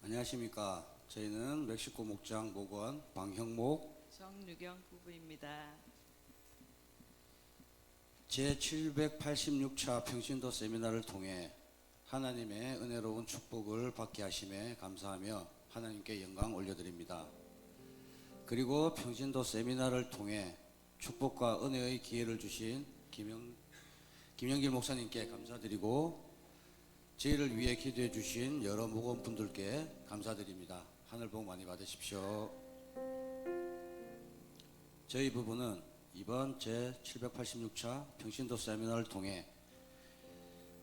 안녕하십니까. 저희는 멕시코 목장 목원 방형목 정유경 부부입니다. 제786차 평신도 세미나를 통해 하나님의 은혜로운 축복을 받게 하심에 감사하며 하나님께 영광 올려드립니다. 그리고 평신도 세미나를 통해 축복과 은혜의 기회를 주신 김영길 목사님께 감사드리고, 저희를 위해 기도해 주신 여러 목원분들께 감사드립니다. 하늘 복 많이 받으십시오. 저희 부부는 이번 제786차 평신도 세미나를 통해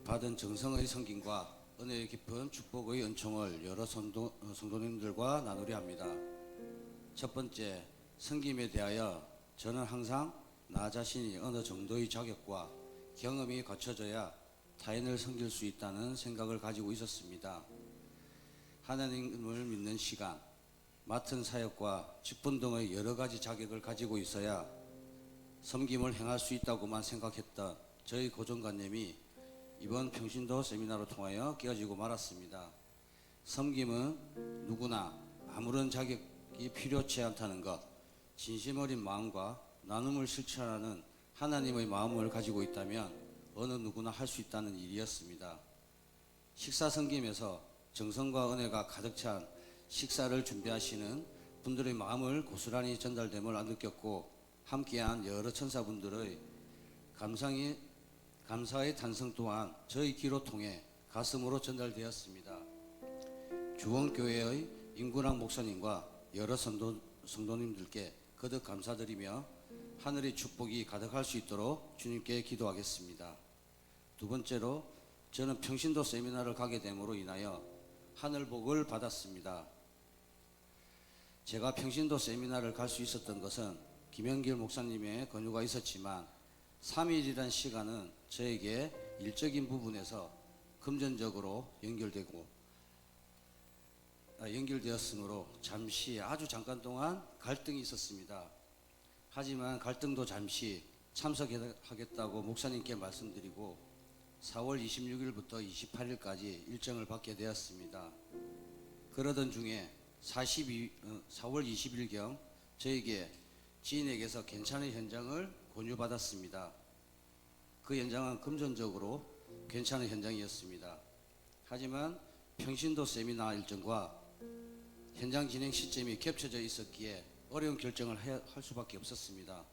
받은 정성의 성김과 은혜의 깊은 축복의 은총을 여러 성도님들과 나누려 합니다. 첫 번째, 성김에 대하여 저는 항상 나 자신이 어느 정도의 자격과 경험이 갖춰져야 타인을 섬길 수 있다는 생각을 가지고 있었습니다. 하나님을 믿는 시간, 맡은 사역과 직분 등의 여러 가지 자격을 가지고 있어야 섬김을 행할 수 있다고만 생각했던 저희 고정관념이 이번 평신도 세미나로 통하여 깨어지고 말았습니다. 섬김은 누구나 아무런 자격이 필요치 않다는 것, 진심 어린 마음과 나눔을 실천하는 하나님의 마음을 가지고 있다면 어느 누구나 할 수 있다는 일이었습니다. 식사 섬김에서 정성과 은혜가 가득 찬 식사를 준비하시는 분들의 마음을 고스란히 전달됨을 느꼈고, 함께한 여러 천사분들의 감사의 탄성 또한 저희 귀로 통해 가슴으로 전달되었습니다. 주원교회의 임구랑 목사님과 여러 성도님들께 거듭 감사드리며 하늘의 축복이 가득할 수 있도록 주님께 기도하겠습니다. 두 번째로, 저는 평신도 세미나를 가게 됨으로 인하여 하늘복을 받았습니다. 제가 평신도 세미나를 갈 수 있었던 것은 김영길 목사님의 권유가 있었지만 3일이란 시간은 저에게 일적인 부분에서 금전적으로 연결되었으므로 아주 잠깐 동안 갈등이 있었습니다. 하지만 갈등도 잠시 참석하겠다고 목사님께 말씀드리고 4월 26일부터 28일까지 일정을 받게 되었습니다. 그러던 중에 4월 20일경 저에게 지인에게서 괜찮은 현장을 권유받았습니다. 그 현장은 금전적으로 괜찮은 현장이었습니다. 하지만 평신도 세미나 일정과 현장 진행 시점이 겹쳐져 있었기에 어려운 결정을 할 수밖에 없었습니다.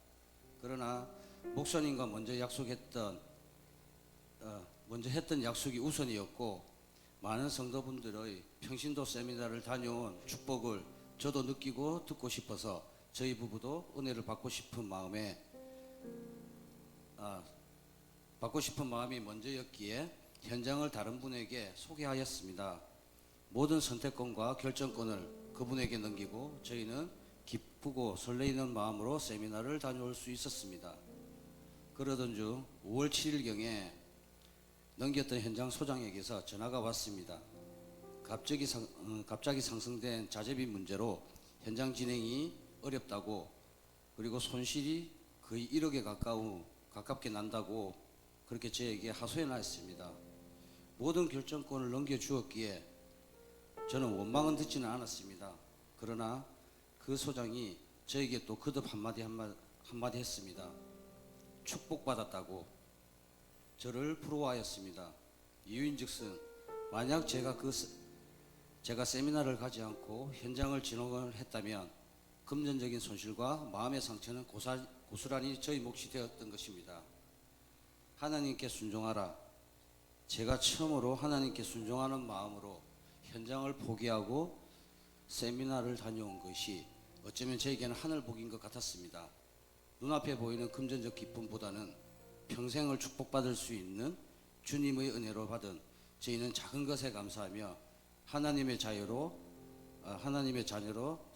그러나 목사님과 먼저 했던 약속이 우선이었고, 많은 성도분들의 평신도 세미나를 다녀온 축복을 저도 느끼고 듣고 싶어서 저희 부부도 은혜를 받고 싶은 마음이 먼저였기에 현장을 다른 분에게 소개하였습니다. 모든 선택권과 결정권을 그분에게 넘기고 저희는 기쁘고 설레이는 마음으로 세미나를 다녀올 수 있었습니다. 그러던 중 5월 7일경에 넘겼던 현장 소장에게서 전화가 왔습니다. 갑자기 상승된 자재비 문제로 현장 진행이 어렵다고, 그리고 손실이 거의 1억에 가깝게 난다고 그렇게 저에게 하소연하였습니다. 모든 결정권을 넘겨주었기에 저는 원망은 듣지는 않았습니다. 그러나 그 소장이 저에게 또 거듭 한마디 했습니다. 축복받았다고 저를 부러워하였습니다. 이유인즉슨 만약 제가 세미나를 가지 않고 현장을 진행을 했다면 금전적인 손실과 마음의 상처는 고스란히 저희 몫이 되었던 것입니다. 하나님께 순종하라. 제가 처음으로 하나님께 순종하는 마음으로 현장을 포기하고 세미나를 다녀온 것이 어쩌면 저에게는 하늘복인 것 같았습니다. 눈앞에 보이는 금전적 기쁨보다는 평생을 축복받을 수 있는 주님의 은혜로 받은 저희는 작은 것에 감사하며 하나님의 자녀로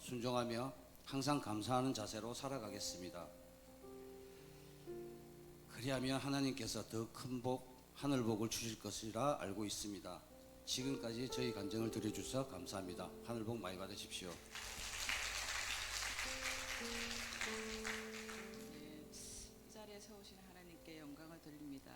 순종하며 항상 감사하는 자세로 살아가겠습니다. 그리하면 하나님께서 더 큰 하늘복을 주실 것이라 알고 있습니다. 지금까지 저희 간증을 들어주셔서 감사합니다. 하늘복 많이 받으십시오. 이 자리에 세우신 하나님께 영광을 돌립니다.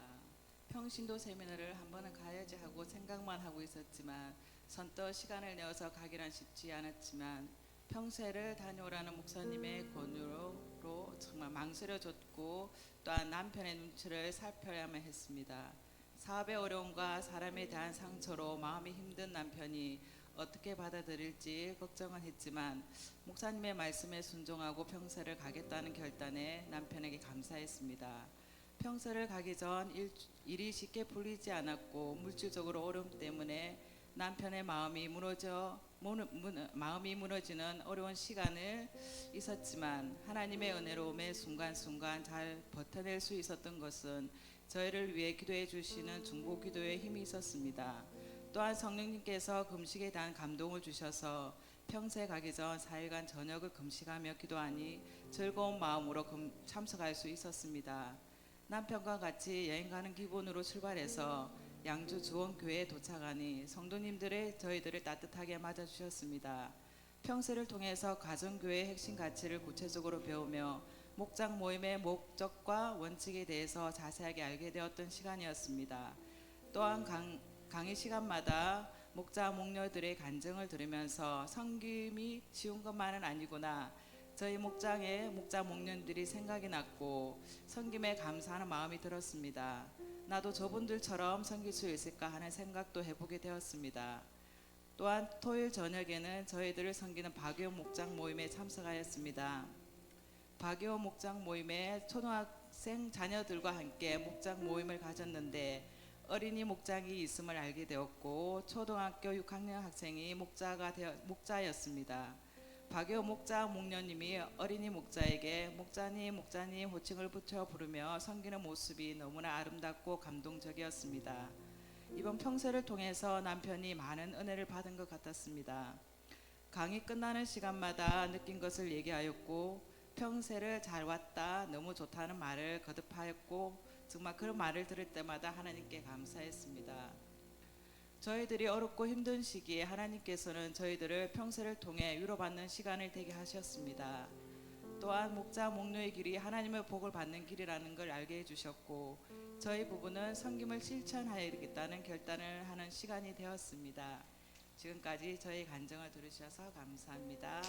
평신도 세미나를 한 번은 가야지 하고 생각만 하고 있었지만 선뜻 시간을 내어서 가기란 쉽지 않았지만 평소를 다녀오라는 목사님의 권유로 정말 망설여졌고 또한 남편의 눈치를 살펴야만 했습니다. 사업의 어려움과 사람에 대한 상처로 마음이 힘든 남편이 어떻게 받아들일지 걱정은 했지만 목사님의 말씀에 순종하고 평소를 가겠다는 결단에 남편에게 감사했습니다. 평소를 가기 전 일이 쉽게 풀리지 않았고 물질적으로 어려움 때문에 남편의 마음이 무너지는 어려운 시간을 있었지만 하나님의 은혜로움에 순간순간 잘 버텨낼 수 있었던 것은 저희를 위해 기도해 주시는 중보 기도에 힘이 있었습니다. 또한 성령님께서 금식에 대한 감동을 주셔서 평소에 가기 전 4일간 저녁을 금식하며 기도하니 즐거운 마음으로 참석할 수 있었습니다. 남편과 같이 여행 가는 기분으로 출발해서 양주 주원교회에 도착하니 성도님들의 저희들을 따뜻하게 맞아주셨습니다. 평소를 통해서 가정교회의 핵심 가치를 구체적으로 배우며 목장 모임의 목적과 원칙에 대해서 자세하게 알게 되었던 시간이었습니다. 또한 강의 시간마다 목자 목녀들의 간증을 들으면서 섬김이 쉬운 것만은 아니구나, 저희 목장의 목자 목녀들이 생각이 났고 섬김에 감사하는 마음이 들었습니다. 나도 저분들처럼 섬길 수 있을까 하는 생각도 해보게 되었습니다. 또한 토요일 저녁에는 저희들을 섬기는 박예호 목장 모임에 참석하였습니다. 박예호 목장 모임에 초등학생 자녀들과 함께 목장 모임을 가졌는데 어린이 목장이 있음을 알게 되었고 초등학교 6학년 학생이 목자였습니다. 박예호 목자 목녀님이 어린이 목자에게 목자님 호칭을 붙여 부르며 섬기는 모습이 너무나 아름답고 감동적이었습니다. 이번 평소를 통해서 남편이 많은 은혜를 받은 것 같았습니다. 강의 끝나는 시간마다 느낀 것을 얘기하였고 평소를 잘 왔다, 너무 좋다는 말을 거듭하였고 정말 그런 말을 들을 때마다 하나님께 감사했습니다. 저희들이 어렵고 힘든 시기에 하나님께서는 저희들을 평소를 통해 위로받는 시간을 되게 하셨습니다. 또한 목자 목녀의 길이 하나님의 복을 받는 길이라는 걸 알게 해주셨고 저희 부부는 섬김을 실천하야겠다는 결단을 하는 시간이 되었습니다. 지금까지 저희 간증을 들으셔서 감사합니다.